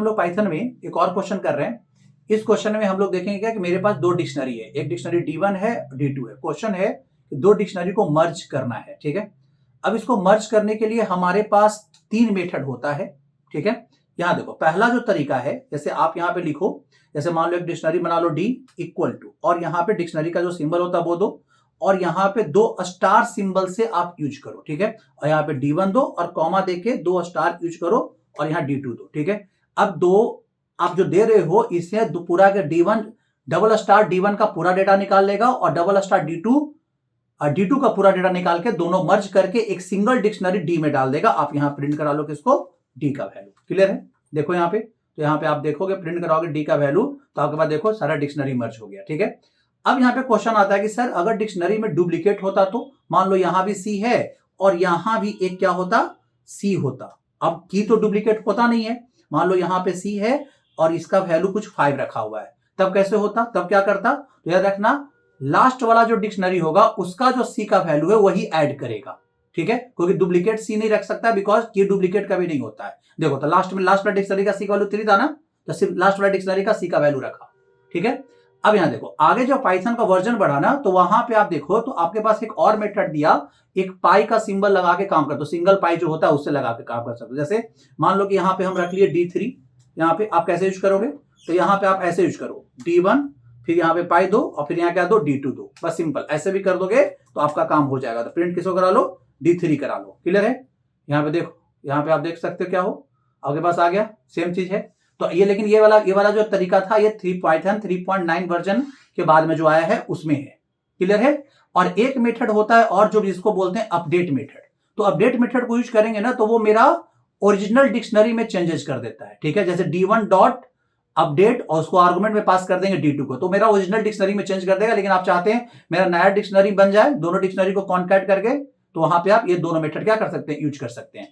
लोग पाइथन में एक और क्वेश्चन कर रहे हैं। इस क्वेश्चन में हम लोग देखेंगे क्या कि मेरे पास दो डिक्शनरी है, एक डिक्शनरी D1 है, D2 है। क्वेश्चन है कि दो डिक्शनरी को मर्ज करना है, ठीक है। अब इसको मर्ज करने के लिए हमारे पास 3 मेथड होता है, ठीक है। यहां देखो, पहला जो तरीका है, जैसे आप यहां पे लिखो, जैसे मान लो एक डिक्शनरी बना लो D इक्वल टू, और यहां पे डिक्शनरी का जो सिंबल होता है वो दो, और यहाँ पे 2 स्टार सिंबल से आप यूज करो, ठीक है। और यहाँ पे D1 दो और कॉमा देके 2 स्टार यूज करो, और यहाँ D2 दो, ठीक है। अब दो आप जो दे रहे हो इससे पूरा के D1 डबल स्टार D1 का पूरा डेटा निकाल लेगा, और डबल स्टार D2 का पूरा डेटा निकाल के दोनों मर्ज करके एक सिंगल डिक्शनरी D में डाल देगा। आप यहाँ प्रिंट करा लो किसको, D का वैल्यू। क्लियर है? देखो यहाँ पे, तो यहाँ पे आप देखोगे प्रिंट कराओगे D का वैल्यू, तो आपके पास देखो सारा डिक्शनरी मर्ज हो गया, ठीक है। अब यहाँ पे क्वेश्चन आता है कि सर अगर डिक्शनरी में डुप्लीकेट होता तो, मान लो यहां भी C है और यहां भी एक क्या होता, C होता। अब की तो डुप्लीकेट होता नहीं है, मान लो यहां पे C है और इसका वैल्यू कुछ 5 रखा हुआ है, तब कैसे होता, तब क्या करता, तो याद रखना लास्ट वाला जो डिक्शनरी होगा उसका जो C का वैल्यू है वही ऐड करेगा, ठीक है। क्योंकि डुप्लीकेट C नहीं रख सकता, बिकॉज ये डुप्लीकेट कभी नहीं होता है। देखो तो लास्ट वाला डिक्शनरी का C का वैल्यू 3 था ना, तो सिर्फ लास्ट वाला डिक्शनरी का C का वैल्यू रखा, ठीक है। अब यहां देखो, आगे जो पाइथन का वर्जन बढ़ाना, तो वहां पे आप देखो तो आपके पास एक और मेथड दिया, एक पाई का सिंबल लगा के काम कर दो, सिंगल पाई जो होता है उससे लगा के काम कर सकते हो। जैसे मान लो कि यहाँ पे हम रख लिए D3, यहाँ पे आप कैसे यूज करोगे, तो यहाँ पे आप ऐसे यूज करो D1, फिर यहाँ पे पाई दो, और फिर यहाँ क्या दो, D2 दो, बस सिंपल ऐसे भी कर दोगे तो आपका काम हो जाएगा। तो प्रिंट किसको करा लो, D3 करा लो। क्लियर है? यहाँ पे देखो, यहाँ पे आप देख सकते हो क्या हो, आपके पास आ गया, सेम चीज है। तो ये, लेकिन ये वाला जो तरीका था ये पाइथन 3.9 वर्जन के बाद में जो आया है उसमें है। क्लियर है? और एक मेथड होता है और जो जिसको बोलते हैं अपडेट मेथड। तो अपडेट मेथड को यूज करेंगे ना तो वो मेरा ओरिजिनल डिक्शनरी में चेंजेस कर देता है, ठीक है। जैसे D1 डॉट अपडेट और उसको आर्गुमेंट में पास कर देंगे D2 को, तो मेरा ओरिजिनल डिक्शनरी में चेंज कर देगा। लेकिन आप चाहते हैं मेरा नया डिक्शनरी बन जाए, दोनों डिक्शनरी को कॉन्कैट करके, तो वहां पे आप ये दोनों मेथड क्या कर सकते हैं, यूज कर सकते हैं।